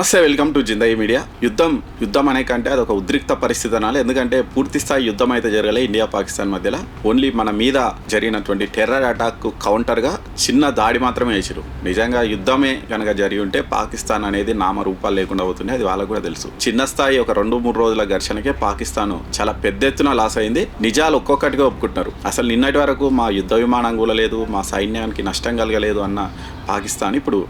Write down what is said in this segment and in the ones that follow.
నమస్తే, welcome to Zindagi media. యుద్ధం అనే కంటే అదొక ఉద్రిక్త పరిస్థితి అనాలి. ఎందుకంటే పూర్తి స్థాయి యుద్ధం అయితే జరగలే ఇండియా పాకిస్తాన్ మధ్యలో. ఓన్లీ మన మీద జరిగినటువంటి టెర్రర్ అటాక్ కౌంటర్గా చిన్న దాడి మాత్రమే వేసారు. నిజంగా యుద్ధమే కనుక జరిగి ఉంటే పాకిస్తాన్ అనేది నామరూపాలు లేకుండా అవుతుంది. అది వాళ్ళకు కూడా తెలుసు. చిన్న స్థాయి ఒక 2-3 రోజుల ఘర్షణకే పాకిస్తాన్ చాలా పెద్ద ఎత్తున లాస్ అయింది. నిజాలు ఒక్కొక్కటిగా ఒప్పుకుంటున్నారు. అసలు నిన్నటి వరకు మా యుద్ధ విమానం కూడా లేదు, మా సైన్యానికి నష్టం కలగలేదు అన్న పాకిస్తాన్ ఇప్పుడు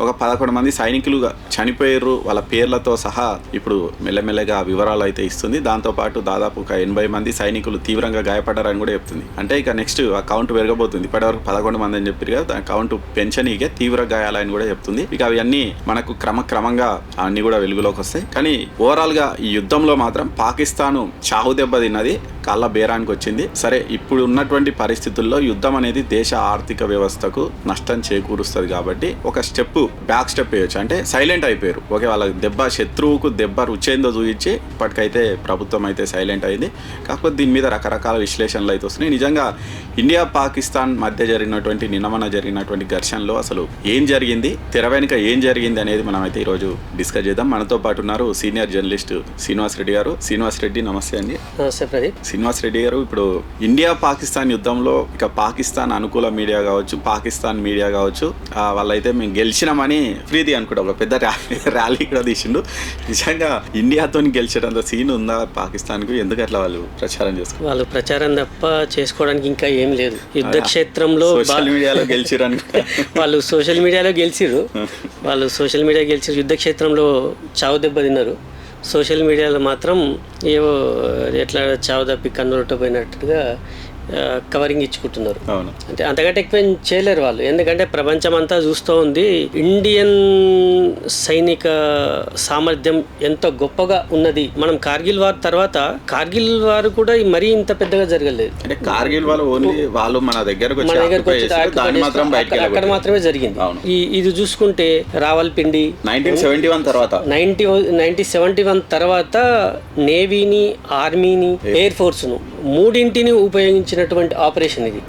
ఒక 11 మంది సైనికులు చనిపోయారు వాళ్ళ పేర్లతో సహా ఇప్పుడు మెల్లమెల్లగా వివరాలు అయితే ఇస్తుంది. దాంతోపాటు దాదాపు ఒక 80 మంది సైనికులు తీవ్రంగా గాయపడ్డారని కూడా చెప్తుంది. అంటే ఇక నెక్స్ట్ ఆ కౌంట్ పెరగబోతుంది. ఇప్పటివరకు 11 మంది అని చెప్పారు కదా, దాని కౌంట్ పెంచనీకే తీవ్ర గాయాలని కూడా చెప్తుంది. ఇక అవన్నీ మనకు క్రమంగా అన్ని కూడా వెలుగులోకి వస్తాయి. కానీ ఓవరాల్ గా ఈ యుద్ధంలో మాత్రం పాకిస్తాన్ చాహు దెబ్బ తిన్నది, కాళ్ళ బేరానికి వచ్చింది. సరే, ఇప్పుడు ఉన్నటువంటి పరిస్థితుల్లో యుద్ధం అనేది దేశ ఆర్థిక వ్యవస్థకు నష్టం చేకూరుస్తుంది కాబట్టి ఒక బ్యాక్ స్టెప్ వేయొచ్చు. అంటే సైలెంట్ అయిపోయారు. ఓకే, వాళ్ళ శత్రువుకు దెబ్బ రుచేందో చూపించి ఇప్పటికైతే ప్రభుత్వం అయితే సైలెంట్ అయింది. కాకపోతే దీని మీద రకరకాల విశ్లేషణలు అయితే వస్తున్నాయి. నిజంగా ఇండియా పాకిస్తాన్ మధ్య జరిగినటువంటి ఘర్షణలో అసలు ఏం జరిగింది, తెర వెనుక ఏం జరిగింది అనేది మనం అయితే ఈరోజు డిస్కస్ చేద్దాం. మనతో పాటు ఉన్నారు సీనియర్ జర్నలిస్ట్ శ్రీనివాస్ రెడ్డి గారు. శ్రీనివాస్ రెడ్డి, నమస్తే అండి. నమస్తే ప్రదీప్. శ్రీనివాస్ రెడ్డి గారు, ఇప్పుడు ఇండియా పాకిస్తాన్ యుద్ధంలో ఇక పాకిస్తాన్ అనుకూల మీడియా కావచ్చు, పాకిస్తాన్ మీడియా కావచ్చు, వాళ్ళైతే మేము గెలిచినామని ఫ్రీది అనుకుంటా ఒక పెద్ద ర్యాలీ కూడా తీసిండు. నిజంగా ఇండియాతో గెలిచేటంత సీన్ ఉందా పాకిస్తాన్కు? ఎందుకు అట్లా వాళ్ళు ప్రచారం చేసుకోవాలి? వాళ్ళు ప్రచారం తప్ప చేసుకోవడానికి ఇంకా ఏం లేదు. యుద్ధ క్షేత్రంలో సోషల్ మీడియాలో గెలిచిరు వాళ్ళు సోషల్ మీడియాలో గెలిచిరు. యుద్ధ క్షేత్రంలో చావు దెబ్బ తిన్నారు. సోషల్ మీడియాలో మాత్రం ఏవో ఎట్లా చావు తప్పి కన్నులట్టపోయినట్టుగా కవరింగ్ ఇచ్చుకుంటున్నారు. అంటే అంతకంటే ఎక్కువ చేయలేరు వాళ్ళు. ఎందుకంటే ప్రపంచం అంతా చూస్తూ ఉంది ఇండియన్ సైనిక సామర్థ్యం ఎంత గొప్పగా ఉన్నది. మనం కార్గిల్ వార్ తర్వాత కార్గిల్ వార్ కూడా మరీ ఇంత పెద్దగా జరగలేదు. అంటే కార్గిల్ వార్ ఓన్లీ వాళ్ళు మన దగ్గరకు అక్కడ మాత్రమే జరిగింది. ఇది చూసుకుంటే రావల్పిండి 1971 తర్వాత నేవీని, ఆర్మీని, ఎయిర్ ఫోర్స్ ను మూడింటిని ఉపయోగించినటువంటి ఆపరేషన్ ఇది.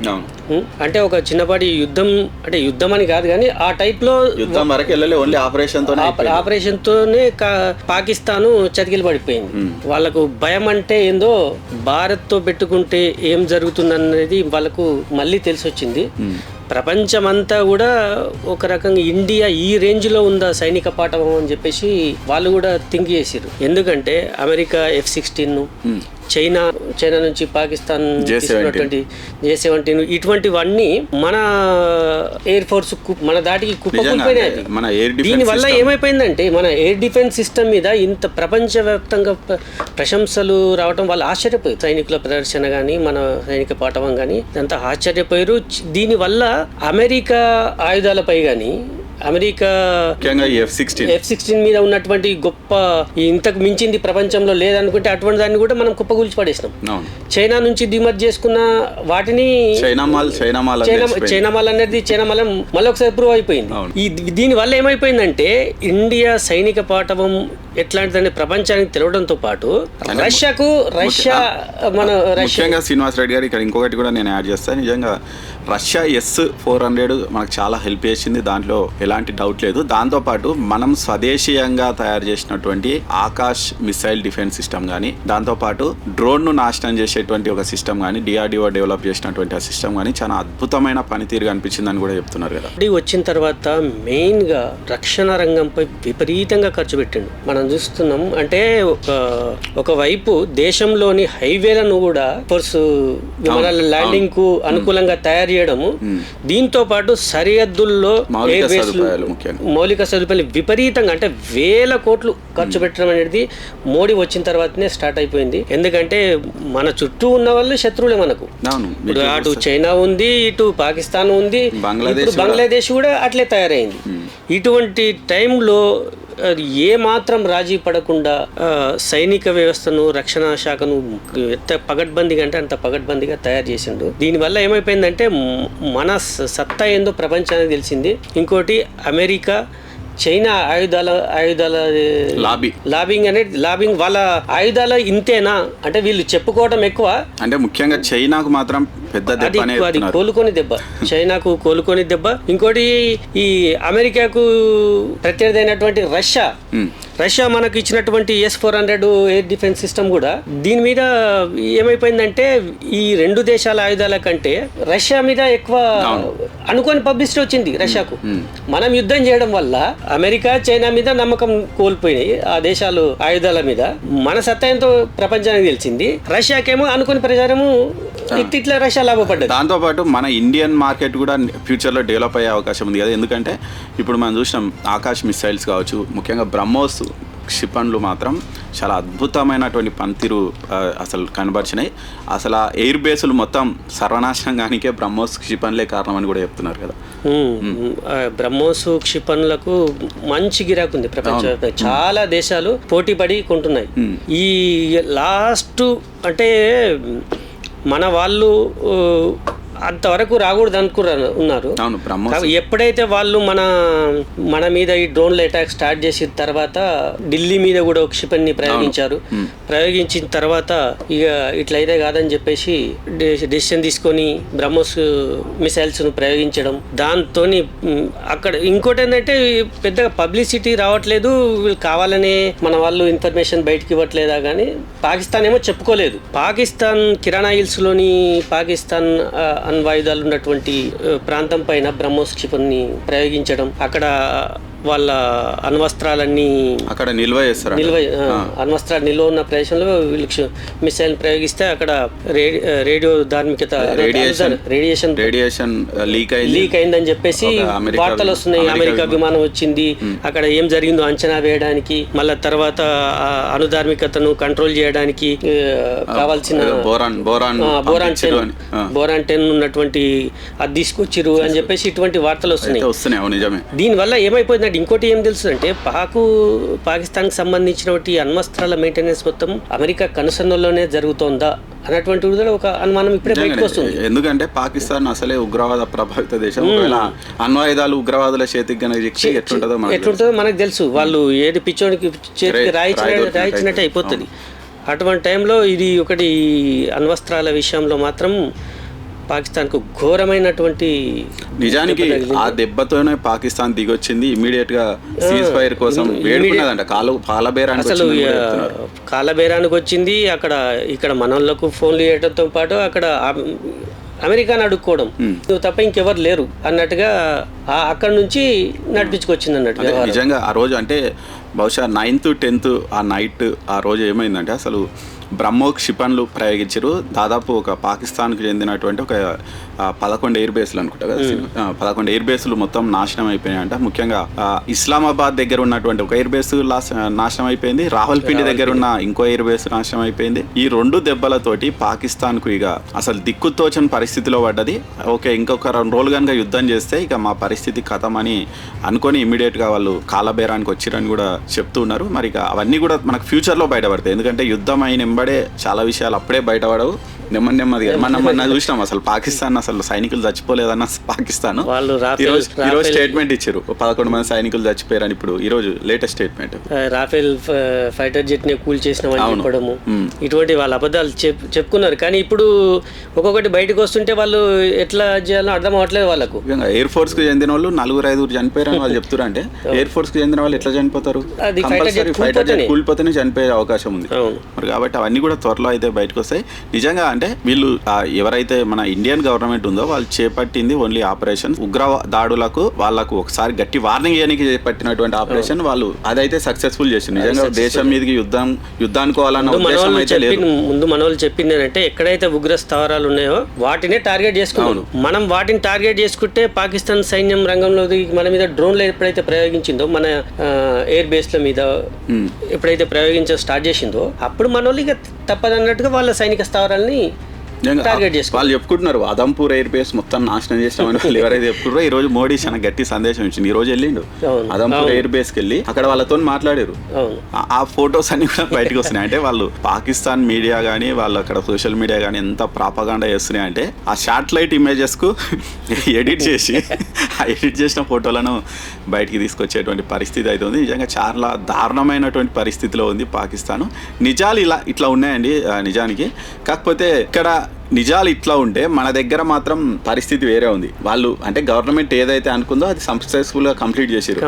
అంటే ఒక చిన్నపాటి యుద్ధం అని కాదు కానీ ఆ టైప్ లో ఆపరేషన్ తోనే పాకిస్తాన్ చతికిలు పడిపోయింది. వాళ్ళకు భయం అంటే ఏందో, భారత్ తో పెట్టుకుంటే ఏం జరుగుతుందనేది వాళ్ళకు మళ్ళీ తెలిసి వచ్చింది. ప్రపంచమంతా కూడా ఒక రకంగా ఇండియా ఈ రేంజ్ లో ఉందా సైనిక పాఠవం అని చెప్పేసి వాళ్ళు కూడా థింక్ చేసిరు. ఎందుకంటే అమెరికా F-16, చైనా నుంచి పాకిస్తాన్ తీసుకున్నటువంటి J-17 ఇటువంటివన్నీ మన ఎయిర్ ఫోర్స్ మన దాటికి కుప్పకూలిపోయినాయి. దీని వల్ల ఏమైపోయిందంటే మన ఎయిర్ డిఫెన్స్ సిస్టమ్ మీద ఇంత ప్రపంచవ్యాప్తంగా ప్రశంసలు రావటం వాళ్ళు ఆశ్చర్యపోయారు. సైనికుల ప్రదర్శన కానీ మన సైనిక పాఠవం కానీ ఇదంతా ఆశ్చర్యపోయారు. దీనివల్ల అమెరికా ఆయుధాలపై కానీ అమెరికా F-16 మీద ఉన్నటువంటి గొప్ప ఇంతకు మించింది ప్రపంచంలో లేదనుకుంటే అటువంటి దాన్ని కూడా మనం కుప్పగూల్చి పడేసినాం. చైనా నుంచి దిగుమతి చేసుకున్న వాటిని చైనా మాల్ అనేది మళ్ళీ ఒకసారి ప్రూవ్ అయిపోయింది. దీని వల్ల ఏమైపోయిందంటే ఇండియా సైనిక పాఠవం ఎట్లాంటిదంటే ప్రపంచానికి తెలవడంతో పాటు రష్యా శ్రీనివాస్ రెడ్డి గారు ఇక్కడ ఇంకొకటి కూడా నేను యాడ్ చేస్తాను. నిజంగా రష్యా S-400 మనకు చాలా హెల్ప్ చేసింది, దాంట్లో ఎలాంటి డౌట్ లేదు. దాంతోపాటు మనం స్వదేశీయంగా తయారు చేసినటువంటి ఆకాష్ మిసైల్ డిఫెన్స్ సిస్టమ్ కానీ, దాంతోపాటు డ్రోన్ ను నాశనం చేసేటువంటి ఒక సిస్టమ్ కానీ, DRDO డెవలప్ చేసినటువంటి ఆ సిస్టమ్ కానీ చాలా అద్భుతమైన పనితీరు కనిపించిందని కూడా చెప్తున్నారు కదా. వచ్చిన తర్వాత మెయిన్ గా రక్షణ రంగంపై విపరీతంగా ఖర్చు పెట్టిండు. మనం చూస్తున్నాం. అంటే ఒకవైపు దేశంలోని హైవేలను కూడా ఫోర్స్ విమానాల ల్యాండింగ్ కు అనుకూలంగా తయారు చేయడము, దీంతో పాటు సరిహద్దుల్లో మౌలిక సదుపాయాలు విపరీతంగా అంటే 1000 కోట్లు ఖర్చు పెట్టడం అనేది మోడీ వచ్చిన తర్వాతనే స్టార్ట్ అయిపోయింది. ఎందుకంటే మన చుట్టూ ఉన్న వాళ్ళు శత్రువులే మనకు. అటు చైనా ఉంది, ఇటు పాకిస్తాన్ ఉంది, బంగ్లాదేశ్ కూడా అట్లే తయారైంది. ఇటువంటి టైంలో ఏ మాత్రం రాజీ పడకుండా సైనిక వ్యవస్థను, రక్షణ శాఖను ఎంత పగడ్బందీగా అంటే అంత పగడ్బందీగా తయారు చేసిండు. దీనివల్ల ఏమైపోయిందంటే మన సత్తా ఏందో ప్రపంచానికి తెలిసింది. ఇంకోటి అమెరికా, చైనా ఆయుధాల లాబింగ్ వాళ్ళ ఆయుధాలు ఇంతేనా అంటే వీళ్ళు చెప్పుకోవడం ఎక్కువ. అంటే ముఖ్యంగా చైనాకు మాత్రం పెద్ద దెబ్బ అది కోలుకొని దెబ్బ, చైనాకు కోలుకొని దెబ్బ. ఇంకోటి ఈ అమెరికాకు ప్రత్యర్థి అయినటువంటి రష్యా మనకు ఇచ్చినటువంటి S-400 ఎయిర్ డిఫెన్స్ సిస్టమ్ కూడా దీని మీద ఏమైపోయిందంటే ఈ రెండు దేశాల ఆయుధాల కంటే రష్యా మీద ఎక్కువ అనుకోని పబ్లిసిటీ వచ్చింది రష్యాకు. మనం యుద్ధం చేయడం వల్ల అమెరికా చైనా మీద నమ్మకం కోల్పోయినాయి ఆ దేశాలు ఆయుధాల మీద. మన సత్తాయంతో ప్రపంచానికి తెలిసింది. రష్యాకేమో అనుకోని ప్రచారము ఇట్లా రష్యా లాభపడ్డది. దాంతోపాటు మన ఇండియన్ మార్కెట్ కూడా ఫ్యూచర్లో డెవలప్ అయ్యే అవకాశం ఉంది కదా. ఎందుకంటే ఇప్పుడు మనం చూసినాం ఆకాశ్ మిసైల్స్ కావచ్చు, ముఖ్యంగా బ్రహ్మోస్ క్షిపణులు మాత్రం చాలా అద్భుతమైనటువంటి పనితీరు అసలు కనబరిచినాయి. అసలు ఆ ఎయిర్ బేసులు మొత్తం సర్వనాశనంగానికే బ్రహ్మోస్ క్షిపణులే కారణం అని కూడా చెప్తున్నారు కదా. బ్రహ్మోస్ క్షిపణులకు మంచి గిరాకు ఉంది ప్రపంచ చాలా దేశాలు పోటీ పడి కొంటున్నాయి. ఈ లాస్ట్ అంటే మన వాళ్ళు అంతవరకు రాకూడదు అనుకున్నారు. ఎప్పుడైతే వాళ్ళు మన మీద ఈ డ్రోన్ల అటాక్ స్టార్ట్ చేసిన తర్వాత ఢిల్లీ మీద కూడా ఒక క్షిపణిని ప్రయోగించారు. ప్రయోగించిన తర్వాత ఇక ఇట్లయితే కాదని చెప్పేసి డెసిషన్ తీసుకొని బ్రహ్మోస్ మిసైల్స్ ను ప్రయోగించడం. దాంతో అక్కడ ఇంకోటి ఏంటంటే పెద్దగా పబ్లిసిటీ రావట్లేదు. వీళ్ళు కావాలనే మన వాళ్ళు ఇన్ఫర్మేషన్ బయటకి ఇవ్వట్లేదా కానీ పాకిస్తాన్ ఏమో చెప్పుకోలేదు. పాకిస్తాన్ కిరాణా హిల్స్ లోని పాకిస్తాన్ అణ్వాయుధాలు ఉన్నటువంటి ప్రాంతం పైన బ్రహ్మోస్ క్షిపణిని ప్రయోగించడం, అక్కడ వాళ్ళ అణ్వస్త్రాలన్నీ అక్కడ నిల్వ చేస్తారు. అణ్వస్త్రాలు నిల్వ ఉన్న ప్రదేశంలో వీళ్ళు మిసైల్ ప్రయోగిస్తే అక్కడ రేడియో ధార్మికత రేడియేషన్ లీక్ అయిందని చెప్పేసి వార్తలు వస్తున్నాయి. అమెరికా విమానం వచ్చింది, అక్కడ ఏం జరిగిందో అంచనా వేయడానికి, మళ్ళా తర్వాత అణుధార్మికతను కంట్రోల్ చేయడానికి కావాల్సిన బోరాన్ 10 ఉన్నటువంటి అది తీసుకొచ్చిరు అని చెప్పేసి ఇటువంటి వార్తలు వస్తున్నాయి. దీనివల్ల ఏమైపోయిందంటే ఇంకోటి ఏం తెలుసు అంటే పాకిస్తాన్కి సంబంధించినటువంటి అణ్వస్త్రాల మెయింటెనెన్స్ మొత్తం అమెరికా కనుసన్నల్లోనే జరుగుతోందా అన్నటువంటి ఒక అనుమానం ఇప్పుడే బయటకు వస్తుంది. ఎందుకంటే పాకిస్తాన్ అసలే ఉగ్రవాద ప్రభావిత దేశం. అణ్వాయుధాలు ఉగ్రవాదుల చేతికి ఎట్లుంటుందో మనకు తెలుసు. వాళ్ళు ఏది పిచ్చోనికి చేతికి రాయించినట్టే అయిపోతుంది. అటువంటి టైంలో ఇది ఒకటి అణ్వస్త్రాల విషయంలో మాత్రం పాకిస్తాన్కు ఘోరమైనటువంటి నిజానికి ఆ దెబ్బతోనే పాకిస్తాన్ దిగొచ్చింది. ఇమీడియట్ గా సీజ్ ఫైర్ కోసం వేడుకున్నదంట. అసలు కాలబేరానికి వచ్చింది. ఇక్కడ మనోళ్ళకు ఫోన్లు చేయడంతో పాటు అక్కడ అమెరికాను అడుక్కోవడం, నువ్వు తప్ప ఇంకెవరు లేరు అన్నట్టుగా అక్కడ నుంచి నడిపించుకొచ్చింది అన్నట్టుగా. నిజంగా ఆ రోజు అంటే బహుశా 9th 10th ఆ నైట్ ఆ రోజు ఏమైందంటే అసలు బ్రహ్మోస్ క్షిపణులు ప్రయోగించారు. దాదాపు ఒక పాకిస్తాన్కి చెందినటువంటి ఒక 11 ఎయిర్ బేస్లు అనుకుంటా కదా, 11 ఎయిర్ బేస్లు మొత్తం నాశనం అయిపోయాయంట. ముఖ్యంగా ఇస్లామాబాద్ దగ్గర ఉన్నటువంటి ఒక ఎయిర్ బేస్ నాశనం అయిపోయింది. రావల్పిండి దగ్గర ఉన్న ఇంకో ఎయిర్ బేస్ నాశనం అయిపోయింది. ఈ 2 దెబ్బలతోటి పాకిస్తాన్కు ఇక అసలు దిక్కుతోచని పరిస్థితిలో పడ్డది. ఓకే, ఇంకొక 2 రోజులు కనుక యుద్ధం చేస్తే ఇక మా పరిస్థితి ఖతం అని అనుకొని ఇమీడియట్ గా వాళ్ళు కాలబేరానికి వచ్చిరని కూడా చెప్తూ ఉన్నారు. మరి ఇక అవన్నీ కూడా మనకు ఫ్యూచర్ లో బయటపడతాయి. ఎందుకంటే యుద్ధం అయిన చాలా విషయాలు అప్పుడే బయటపడవు. నెమ్మదిగా మనం చూసినాం అసలు పాకిస్తాన్ అసలు సైనికులు చచ్చిపోలేదన్న పాకిస్తాన్ ఈరోజు స్టేట్మెంట్ ఇచ్చారు 11 మంది సైనికులు చచ్చిపోయారని. ఇప్పుడు ఈ రోజు latest statement Rafale fighter jet ని కూల్ చేసినామని చెప్పడము, ఇటువంటి వాళ్ళ అబద్ధాలు చెప్పుకున్నారు. కానీ ఇప్పుడు ఒక్కొక్కటి బయటకు వస్తుంటే వాళ్ళు ఎట్లా చేయాలో అర్థం అవ్వట్లేదు వాళ్ళకు. ఎయిర్ ఫోర్స్ కు చెందిన వాళ్ళు 4-5 చనిపోయారని వాళ్ళు చెప్తున్నారు. అంటే ఎయిర్ ఫోర్స్ కు చెందిన వాళ్ళు ఎట్లా చనిపోతారు? ఫైటర్ జెట్ కూలిపోతేనే చనిపోయే అవకాశం ఉంది. మరి కాబట్టి అవన్నీ కూడా త్వరలో అయితే బయటకు వస్తాయి. నిజంగా అంటే వీళ్ళు ఎవరైతే మన ఇండియన్ గవర్నమెంట్ ఉందో వాళ్ళు చేపట్టింది ఓన్లీ ఆపరేషన్ ఉగ్ర దాడులకు వాళ్ళకు ఒకసారి గట్టి వార్నింగ్ చేయడానికి చేపట్టినటువంటి ఆపరేషన్ వాళ్ళు అదైతే సక్సెస్ఫుల్ చేసింది. నిజంగా దేశం మీదకి యుద్ధానుకోవాలన్న ఉద్దేశం అయితే లేదు. ముందు మన వాళ్ళు చెప్పింది ఏంటంటే ఎక్కడైతే ఉగ్ర స్థావరాలు ఉన్నాయో వాటినే టార్గెట్ చేసుకున్నాం. మనం వాటిని టార్గెట్ చేసుకుంటే పాకిస్తాన్ సైన్యం రంగంలో మన మీద డ్రోన్లు ఎప్పుడైతే ప్రయోగించిందో, మన ఎయిర్ బేస్ల మీద ఎప్పుడైతే ప్రయోగించ స్టార్ట్ చేసిందో అప్పుడు మన వాళ్ళు ఇక తప్పదన్నట్టుగా వాళ్ళ సైనిక స్థావరాలని వాళ్ళు చెప్పుకుంటున్నారు అదంపూర్ ఎయిర్ బేస్ మొత్తం నాశనం చేసినామని. వాళ్ళు ఎవరైతే చెప్పుకుంటారో ఈ రోజు మోడీ చాలా గట్టి సందేశం ఇచ్చింది. ఈ రోజు వెళ్ళిండు అదంపూర్ ఎయిర్ బేస్ కి వెళ్ళి అక్కడ వాళ్ళతో మాట్లాడారు. ఆ ఫొటోస్ అన్ని కూడా బయటకు వస్తున్నాయి. అంటే వాళ్ళు పాకిస్తాన్ మీడియా గానీ వాళ్ళు అక్కడ సోషల్ మీడియా గానీ ఎంత ప్రాపగాండా చేస్తున్నాయి అంటే ఆ శాటిలైట్ ఇమేజెస్ కు ఎడిట్ చేసి ఆ ఎడిట్ చేసిన ఫోటోలను బయటికి తీసుకొచ్చేటువంటి పరిస్థితి అయితే ఉంది. నిజంగా చాలా దారుణమైనటువంటి పరిస్థితిలో ఉంది పాకిస్తాన్. నిజాలు ఇట్లా ఉన్నాయండి నిజానికి. కాకపోతే ఇక్కడ నిజాలు ఇట్లా ఉంటే మన దగ్గర మాత్రం పరిస్థితి వేరే ఉంది. వాళ్ళు అంటే గవర్నమెంట్ ఏదైతే అనుకుందో అది సక్సెస్ఫుల్ గా కంప్లీట్ చేసారు,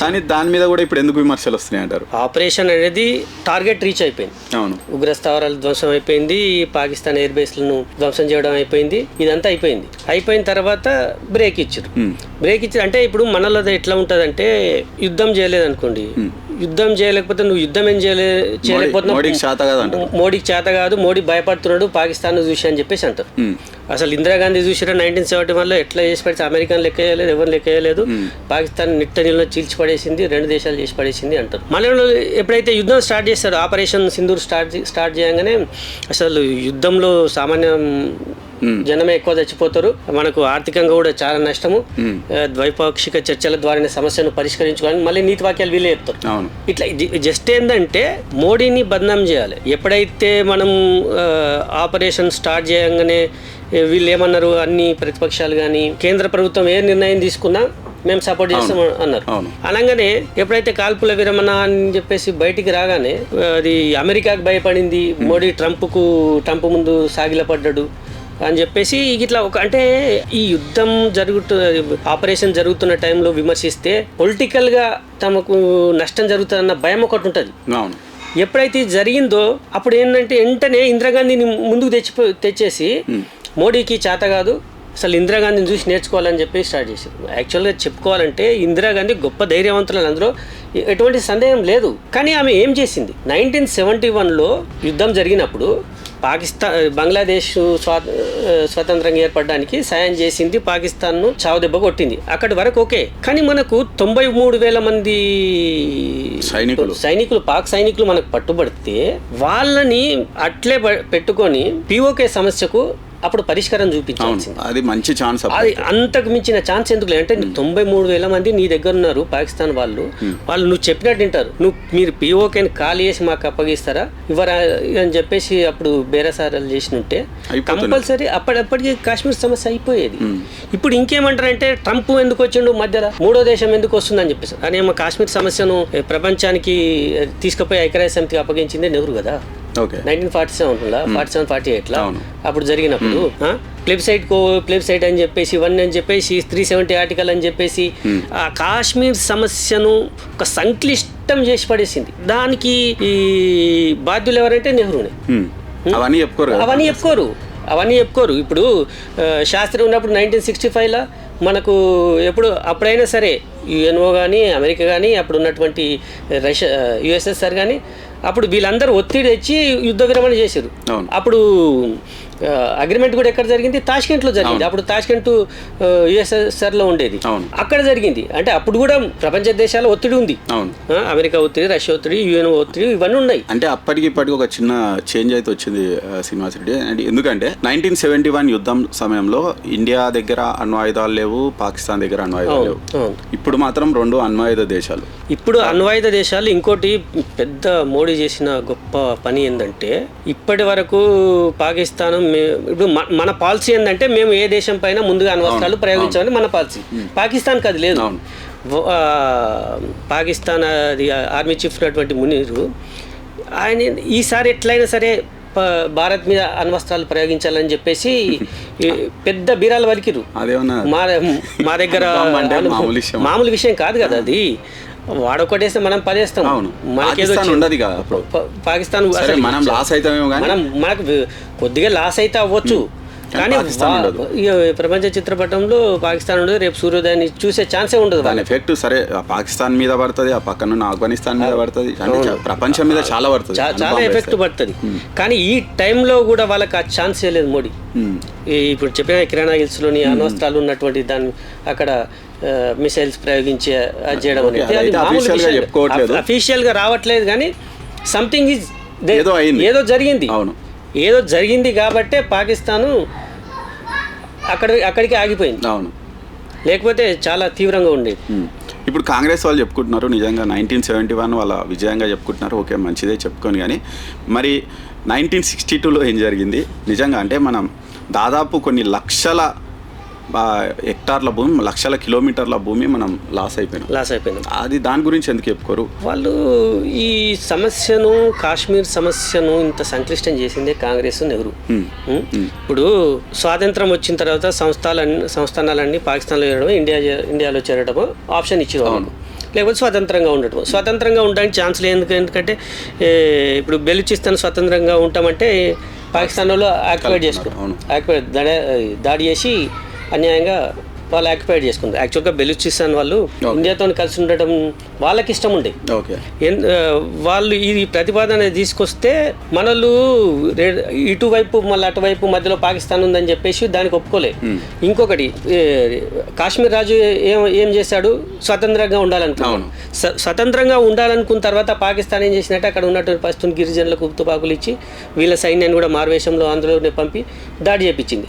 కానీ దాని మీద కూడా ఇప్పుడు ఎందుకు విమర్శలు వస్తున్నాయి అంటారు? ఆపరేషన్ అనేది టార్గెట్ రీచ్ అయిపోయింది. అవును, ఉగ్ర స్థావరాలు ధ్వంసం అయిపోయింది, పాకిస్తాన్ ఎయిర్ బేస్లను ధ్వంసం చేయడం అయిపోయింది, ఇదంతా అయిపోయింది. అయిపోయిన తర్వాత బ్రేక్ ఇచ్చారు. బ్రేక్ ఇచ్చారు అంటే ఇప్పుడు మనలో ఎట్లా ఉంటుందంటే యుద్ధం చేయలేదనుకోండి, యుద్ధం చేయలేకపోతే నువ్వు యుద్ధం ఏం చేయలేకపోతున్నావు, మోడీకి చేత కాదు, మోడీ భయపడుతున్నాడు పాకిస్తాన్ చూసి అని చెప్పేసి అంటారు. అసలు ఇందిరాగాంధీ చూసిరా 1971లో ఎట్లా చేసి పడితే అమెరికన్ లెక్క చేయలేదు, ఎవరు లెక్క చేయలేదు, పాకిస్తాన్ నిట్ట నీళ్ళలో చీల్చి పడేసింది, 2 దేశాలు చేసి పడేసింది అంటారు. మళ్ళీ ఎప్పుడైతే యుద్ధం స్టార్ట్ చేస్తారో, ఆపరేషన్ సింధూర్ స్టార్ట్ చేయగానే అసలు యుద్ధంలో సామాన్య జనమే ఎక్కువ చచ్చిపోతారు, మనకు ఆర్థికంగా కూడా చాలా నష్టము, ద్వైపాక్షిక చర్చల ద్వారా సమస్యను పరిష్కరించుకోవాలని మళ్ళీ నీతి వాక్యాలు వీళ్ళే చెప్తారు. ఇట్లా జస్ట్ ఏంటంటే మోడీని బదనాం చేయాలి. ఎప్పుడైతే మనం ఆపరేషన్ స్టార్ట్ చేయగానే వీళ్ళు ఏమన్నారు, అన్ని ప్రతిపక్షాలు కానీ కేంద్ర ప్రభుత్వం ఏ నిర్ణయం తీసుకున్నా మేము సపోర్ట్ చేస్తాం అన్నారు. అనగానే ఎప్పుడైతే కాల్పుల విరమణ అని చెప్పేసి బయటికి రాగానే అది అమెరికాకు భయపడింది, మోడీ ట్రంప్ ముందు సాగిలపడ్డాడు అని చెప్పేసి ఇట్లా అంటే ఈ యుద్ధం ఆపరేషన్ జరుగుతున్న టైంలో విమర్శిస్తే పొలిటికల్గా తమకు నష్టం జరుగుతుందన్న భయం ఒకటి ఉంటుంది. ఎప్పుడైతే జరిగిందో అప్పుడు ఏంటంటే వెంటనే ఇందిరాగాంధీని ముందుకు తెచ్చేసి మోడీకి చేత కాదు, అసలు ఇందిరాగాంధీని చూసి నేర్చుకోవాలని చెప్పి స్టార్ట్ చేశారు. యాక్చువల్గా చెప్పుకోవాలంటే ఇందిరాగాంధీ గొప్ప ధైర్యవంతులు, అందులో ఎటువంటి సందేహం లేదు. కానీ ఆమె ఏం చేసింది, 1971లో యుద్ధం జరిగినప్పుడు బంగ్లాదేశ్ స్వతంత్రంగా ఏర్పడడానికి సాయం చేసింది, పాకిస్తాన్ను చావుదెబ్బ కొట్టింది, అక్కడి వరకు ఓకే. కానీ మనకు 93,000 మంది సైనికులు పాక్ సైనికులు మనకు పట్టుబడితే వాళ్ళని అట్లే పెట్టుకొని పిఓకే సమస్యకు అప్పుడు పరిష్కారం చూపించాల్సింది. అది మంచి ఛాన్స్. అది అంతకు మించిన ఛాన్స్ ఎందుకు లేదు అంటే 93,000 మంది నీ దగ్గర ఉన్నారు పాకిస్తాన్ వాళ్ళు నువ్వు చెప్పినట్టు వింటారు. మీరు పిఓకేని ఖాళీ చేసి మాకు అప్పగిస్తారా ఇవ్వరా అని చెప్పేసి అప్పుడు బేరసారాలు చేసినట్టే కంపల్సరీ అప్పటికి కాశ్మీర్ సమస్య అయిపోయేది. ఇప్పుడు ఇంకేమంటారంటే ట్రంప్ ఎందుకు వచ్చిండు మధ్యలో, 3వ దేశం ఎందుకు వస్తుందని చెప్పేసి అని ఏమో కాశ్మీర్ సమస్యను ప్రపంచానికి తీసుకుపోయి ఐక్యరాజ్య సమితికి అప్పగించిందే నెహ్రూ కదా 1947లో 47-48లో అప్పుడు జరిగినప్పుడు ప్లెబ్సైట్ అని చెప్పేసి 1 అని చెప్పేసి 370 ఆర్టికల్ అని చెప్పేసి ఆ కాశ్మీర్ సమస్యను ఒక సంక్లిష్టం చేసి పడేసింది. దానికి ఈ బాధ్యులు ఎవరంటే నెహ్రూనే. అవన్నీ చెప్పుకోరు. ఇప్పుడు శాస్త్రి ఉన్నప్పుడు 1965లో మనకు అప్పుడైనా సరే యుఎన్ఓ కానీ అమెరికా కానీ అప్పుడు ఉన్నటువంటి యుఎస్ఎస్ఆర్ కానీ అప్పుడు వీళ్ళందరూ ఒత్తిడి తెచ్చి యుద్ధ విరమణ చేశారు. అప్పుడు అగ్రిమెంట్ కూడా ఎక్కడ జరిగింది, తాష్కెంట్లో జరిగింది. అప్పుడు తాష్కెంట్ యుఎస్ఎస్ఆర్లో ఉండేది, అక్కడ జరిగింది. అంటే అప్పుడు కూడా ప్రపంచ దేశాల ఒత్తిడి ఉంది, అమెరికా ఒత్తిడి, రష్యా ఒత్తిడి, యుఎన్ ఒత్తిడి, ఇవన్నీ ఉన్నాయి. అంటే అప్పటికి ఒక చిన్న చేంజ్ అయితే వచ్చింది శ్రీనివాస్ రెడ్డి. ఎందుకంటే 1971 యుద్ధం సమయంలో ఇండియా దగ్గర అణ్వాయుధాలు లేవు, పాకిస్తాన్ దగ్గర అణ్వాయుధాలు లేవు. ఇప్పుడు మాత్రం 2 అణ్వాయుధ దేశాలు. ఇప్పుడు అణ్వాయుధ దేశాలు. ఇంకోటి పెద్ద మోడీ చేసిన గొప్ప పని ఏంటంటే ఇప్పటి వరకు పాకిస్తాన్ ఇప్పుడు మన పాలసీ ఏంటంటే మేము ఏ దేశం పైన ముందుగా అణ్వస్త్రాలు ప్రయోగించామని మన పాలసీ. పాకిస్తాన్కి అది లేదు. పాకిస్తాన్ అది ఆర్మీ చీఫ్ ఉన్నటువంటి మునీరు ఆయన ఈసారి ఎట్లయినా సరే భారత్ మీద అణ్వస్త్రాలు ప్రయోగించాలని చెప్పేసి పెద్ద బీరాలు వలికిరు. మా దగ్గర మామూలు విషయం కాదు కదా అది. వాడొకటేస్తే మనం 10 వేస్తాం. పాకిస్తాన్ మనకు కొద్దిగా లాస్ అయితే అవ్వచ్చు, కానీ ప్రపంచ చిత్రపటంలో పాకిస్తాన్ ఉండదు. రేపు సూర్యోదయాన్ని చూసే ఛాన్సే ఉండదు. దాని ఎఫెక్ట్ సరే పాకిస్తాన్ మీద పడుతుంది, ఆ పక్కన ఆఫ్ఘనిస్తాన్ మీద పడుతుంది, ప్రపంచం మీద చాలా పడుతుంది, చాలా ఎఫెక్ట్ పడుతుంది. కానీ ఈ టైంలో కూడా వాళ్ళకి ఆ ఛాన్సే లేదు మోడీ. ఇప్పుడు చెప్పిన కిరాణా హిల్స్లోని అణ్వస్త్రాలు ఉన్నటువంటి దాన్ని అక్కడ మిసైల్స్ ప్రయోగించి చేయడం అనేది అఫీషియల్ గా రావట్లేదు. కానీ సంథింగ్ ఈజ్ ఏదో జరిగింది. ఏదో జరిగింది కాబట్టే పాకిస్తాను అక్కడికి ఆగిపోయింది. లేకపోతే చాలా తీవ్రంగా ఉండేది. ఇప్పుడు కాంగ్రెస్ వాళ్ళు చెప్పుకుంటున్నారు నిజంగా 1971 వాళ్ళ విజయంగా చెప్పుకుంటున్నారు, ఓకే మంచిదే చెప్పుకొని. కానీ మరి 1962లో ఏం జరిగింది నిజంగా అంటే మనం దాదాపు కొన్ని లక్షల హెక్టార్ల భూమి, లక్షల కిలోమీటర్ల భూమి మనం లాస్ అయిపోయినాం. అది దాని గురించి ఎందుకు చెప్పుకోరు వాళ్ళు? ఈ సమస్యను, కాశ్మీర్ సమస్యను ఇంత సంక్లిష్టం చేసిందే కాంగ్రెస్, నెహ్రూ. ఇప్పుడు స్వాతంత్రం వచ్చిన తర్వాత సంస్థానాలన్నీ పాకిస్తాన్లో చేరడం, ఇండియాలో చేరడం ఆప్షన్ ఇచ్చేవాళ్ళు. లేకపోతే స్వతంత్రంగా ఉండడానికి ఛాన్స్ లేదు. ఎందుకంటే ఇప్పుడు బెలూచిస్తాన్ స్వతంత్రంగా ఉంటామంటే పాకిస్తాన్లో దాడి చేసి అన్యాయంగా వాళ్ళు ఆక్యుపైడ్ చేసుకుంటారు. యాక్చువల్గా బెలూచిస్తాన్ వాళ్ళు ఇండియాతో కలిసి ఉండటం వాళ్ళకి ఇష్టం ఉండే. వాళ్ళు ఈ ప్రతిపాదన తీసుకొస్తే మనలు ఇటువైపు మళ్ళీ అటువైపు మధ్యలో పాకిస్తాన్ ఉందని చెప్పేసి దానికి ఒప్పుకోలే. ఇంకొకటి, కాశ్మీర్ రాజు ఏం చేశాడు? స్వతంత్రంగా ఉండాలనుకున్నాడు. స్వతంత్రంగా ఉండాలనుకున్న తర్వాత పాకిస్తాన్ ఏం చేసినట్టు అక్కడ ఉన్నటువంటి పస్తున్ గిరిజనులకు తుపాకులు ఇచ్చి వీళ్ళ సైన్యాన్ని కూడా మారువేషంలో అందులోనే పంపి దాడి చేపించింది.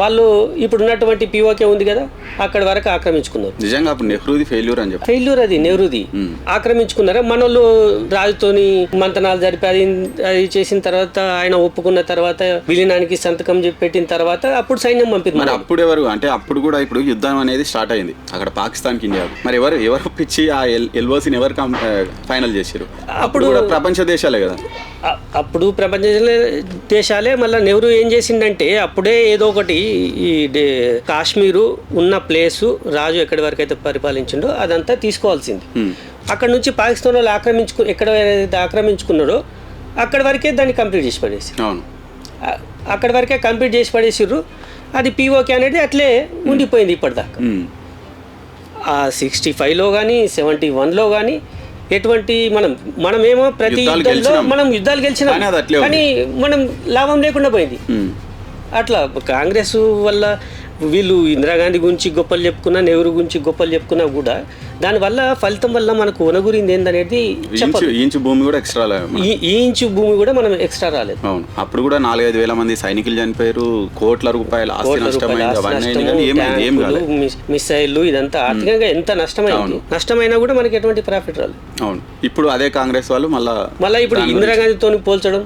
వాళ్ళు ఇప్పుడు ఉన్నటువంటి పిఓకే ఉంది కదా, అక్కడ వరకు ఆక్రమించుకున్నారు. నిజంగా అప్పుడు నెహ్రూది ఫెయిల్యూర్ అది నెహ్రూది ఆక్రమించుకున్నారు. మనోళ్ళు రాజుతోని మంతనాలు జరిపి అది చేసిన తర్వాత ఆయన ఒప్పుకున్న తర్వాత విలీనానికి సంతకం పెట్టిన తర్వాత అప్పుడు సైన్యం పంపింది. మరి అప్పుడు ఎవరు అంటే అప్పుడు కూడా ఇప్పుడు యుద్ధం అనేది స్టార్ట్ అయింది అక్కడ పాకిస్తాన్కి ఇండియాకు. మరి ఎవరు ఒప్పించి ఆ ఎల్ఓసిని ఎవరు ఫైనల్ చేశారు? అప్పుడు ప్రపంచ దేశాలే కదా. అప్పుడు ప్రపంచ దేశాలే. మళ్ళీ నెహ్రూ ఏం చేసిందంటే అప్పుడే ఏదో ఒకటి ఈ కాశ్మీరు ఉన్న ప్లేసు రాజు ఎక్కడి వరకు అయితే పరిపాలించిండో అదంతా తీసుకోవాల్సింది. అక్కడ నుంచి పాకిస్తాన్ వాళ్ళు ఎక్కడైతే ఆక్రమించుకున్నాడో అక్కడి వరకే దాన్ని కంప్లీట్ చేసి పడేసి అక్కడి వరకే కంప్లీట్ చేసి పడేసిర్రు. అది పిఓకే అనేది అట్లే ఉండిపోయింది ఇప్పటిదాకా. ఆ 65లో కానీ 71లో కానీ ఎటువంటి మనమేమో ప్రతి యుద్ధంలో మనం యుద్ధాలు గెలిచినాం, కానీ మనం లాభం లేకుండా పోయింది. అట్లా కాంగ్రెస్ వల్ల వీళ్ళు ఇందిరాగాంధీ గురించి గొప్పలు చెప్పుకున్నా, నెహ్రూ గురించి గొప్పలు చెప్పుకున్నా కూడా దానివల్ల ఫలితం వల్ల మనకు ఒనగురింది ఏందనేది ఇంచు భూమి కూడా ఎక్స్ట్రా ఈ ఇంచు భూమి కూడా మనం ఎక్స్ట్రా రాలేదు. అవును, అప్పుడు కూడా 4-5 వేల మంది సైనికులు చనిపోయారు, కోట్ల రూపాయల మిసైళ్ళు ఇదంతా ఆర్థికంగా ఎంత నష్టమైనా కూడా మనకి ఎటువంటి ప్రాఫిట్ రాలేదు. అవును, ఇప్పుడు అదే కాంగ్రెస్ వాళ్ళు మళ్ళీ ఇప్పుడు ఇందిరాగాంధీతో పోల్చడం,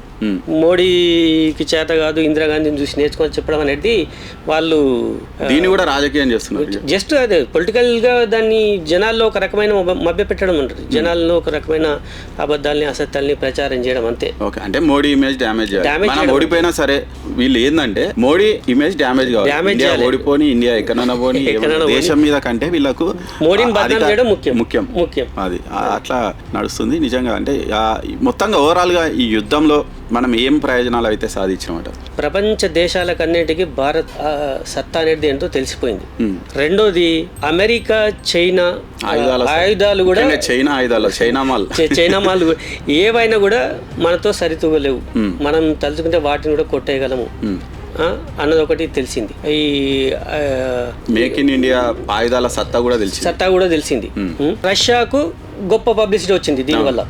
మోడీకి చేత కాదు ఇందిరాగాంధీని చూసి నేర్చుకొని చెప్పడం అనేది వాళ్ళు దీన్ని కూడా రాజకీయం చేస్తున్నారు. జస్ట్ అదే పొలిటికల్ గా దాన్ని జనాల్లో ఒక రకమైన మభ్య పెట్టడం ఉంటుంది. జనాల్లో ఒక రకమైన అబద్ధాలని, అసత్యాలని ప్రచారం చేయడం అంతే. ఓకే, అంటే మోడీ ఇమేజ్ డ్యామేజ్ ఓడిపోయినా సరే వీళ్ళు ఏంటంటే మోడీ ఇమేజ్ డ్యామేజ్ కావాలి, ఓడిపోని ఇండియా ఎక్కడైనా పోని దేశం మీద కంటే వీళ్ళకు మోడీని బదనాం చేయడం ముఖ్యం. అది అట్లా నడుస్తుంది నిజంగా. అంటే మొత్తంగా ఓవరాల్ గా ఈ యుద్ధంలో మనం ఏం ప్రయోజనాలు అయితే సాధించామట? ప్రపంచ దేశాలకన్నిటికీ భారత్ సత్తా అనేది ఏంటో తెలిసిపోయింది. రెండోది అమెరికా, చైనా ఆయుధాలు కూడా చైనా మాల్ ఏవైనా కూడా మనతో సరితూగలేవు. మనం తలుచుకుంటే వాటిని కూడా కొట్టేయగలము అన్నది ఒకటి తెలిసింది. ఈ మేక్ ఇన్ ఇండియా ఆయుధాల సత్తా కూడా తెలిసింది. రష్యాకు గొప్ప పబ్లిసిటీ వచ్చింది దీనివల్ల.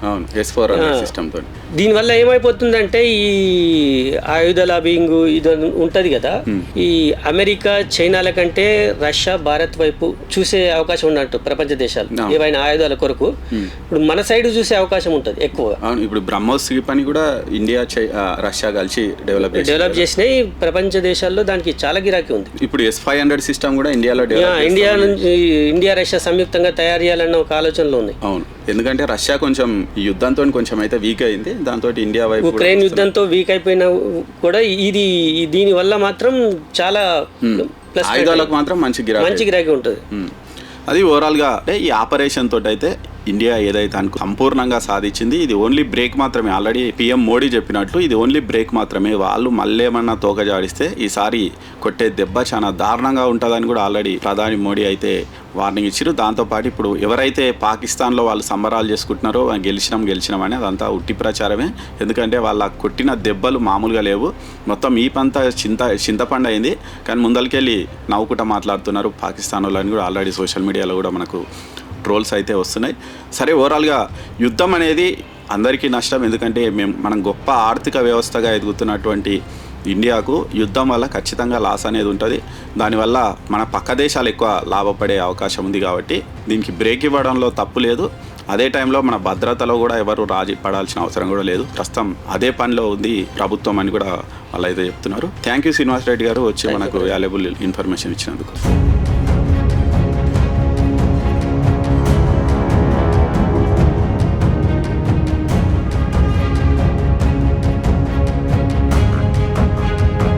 దీనివల్ల ఏమైపోతుందంటే ఈ ఆయుధ లాబింగ్ ఇది ఉంటది కదా, ఈ అమెరికా, చైనాల కంటే రష్యా, భారత్ వైపు చూసే అవకాశం ఉన్నట్టు ప్రపంచ దేశాలు ఏవైనా ఆయుధాల కొరకు ఇప్పుడు మన సైడ్ చూసే అవకాశం ఉంటుంది ఎక్కువ. ఇప్పుడు బ్రహ్మోస్ పని కూడా ఇండియా, రష్యా కలిసి డెవలప్ చేసినాయి. ప్రపంచ దేశాల్లో దానికి చాలా గిరాకీ ఉంది. ఇప్పుడు S-500 సిస్టమ్ కూడా ఇండియా రష్యా సంయుక్తంగా తయారు చేయాలన్న ఒక ఆలోచనలో ఉంది. ఎందుకంటే రష్యా కొంచెం ఈ యుద్ధంతో కొంచెం అయితే వీక్ అయింది, దాంతో ఇండియా వైపు ఉక్రెయిన్ యుద్ధంతో వీక్ అయిపోయినా కూడా ఇది దీని వల్ల మాత్రం చాలా ఆయుధాలకు మాత్రం మంచి గిరాకీ ఉంటుంది. అది ఓవరాల్గా అంటే ఈ ఆపరేషన్ తోటి అయితే ఇండియా ఏదైతే సంపూర్ణంగా సాధించింది ఇది ఓన్లీ బ్రేక్ మాత్రమే. ఆల్రెడీ PM మోడీ చెప్పినట్లు ఇది ఓన్లీ బ్రేక్ మాత్రమే. వాళ్ళు మళ్ళీ ఏమన్నా తోక జాడిస్తే ఈసారి కొట్టే దెబ్బ చాలా దారుణంగా ఉంటుందని కూడా ఆల్రెడీ ప్రధాని మోడీ అయితే వార్నింగ్ ఇచ్చారు. దాంతోపాటు ఇప్పుడు ఎవరైతే పాకిస్తాన్లో వాళ్ళు సంబరాలు చేసుకుంటున్నారో గెలిచినాం అని అదంతా ఉట్టి ప్రచారమే. ఎందుకంటే వాళ్ళ కొట్టిన దెబ్బలు మామూలుగా లేవు. మొత్తం ఈపంతా చింతపండు అయింది. కానీ ముందరికెళ్ళి నవ్వుకుంటా మాట్లాడుతున్నారు పాకిస్తాన్ వాళ్ళని కూడా ఆల్రెడీ సోషల్ మీడియాలో కూడా మనకు ట్రోల్స్ అయితే వస్తున్నాయి. సరే, ఓవరాల్గా యుద్ధం అనేది అందరికీ నష్టం. ఎందుకంటే మనం గొప్ప ఆర్థిక వ్యవస్థగా ఎదుగుతున్నటువంటి ఇండియాకు యుద్ధం వల్ల ఖచ్చితంగా లాస్ అనేది ఉంటుంది. దానివల్ల మన పక్క దేశాలు ఎక్కువ లాభపడే అవకాశం ఉంది. కాబట్టి దీనికి బ్రేక్ ఇవ్వడంలో తప్పు లేదు. అదే టైంలో మన భద్రతలో కూడా ఎవరు రాజీ పడాల్సిన అవసరం కూడా లేదు. ప్రస్తుతం అదే పనిలో ఉంది ప్రభుత్వం అని కూడా వాళ్ళు అయితే చెప్తున్నారు. థ్యాంక్ యూ శ్రీనివాస్ రెడ్డి గారు వచ్చి మనకు వాల్యుబుల్ ఇన్ఫర్మేషన్ ఇచ్చినందుకు.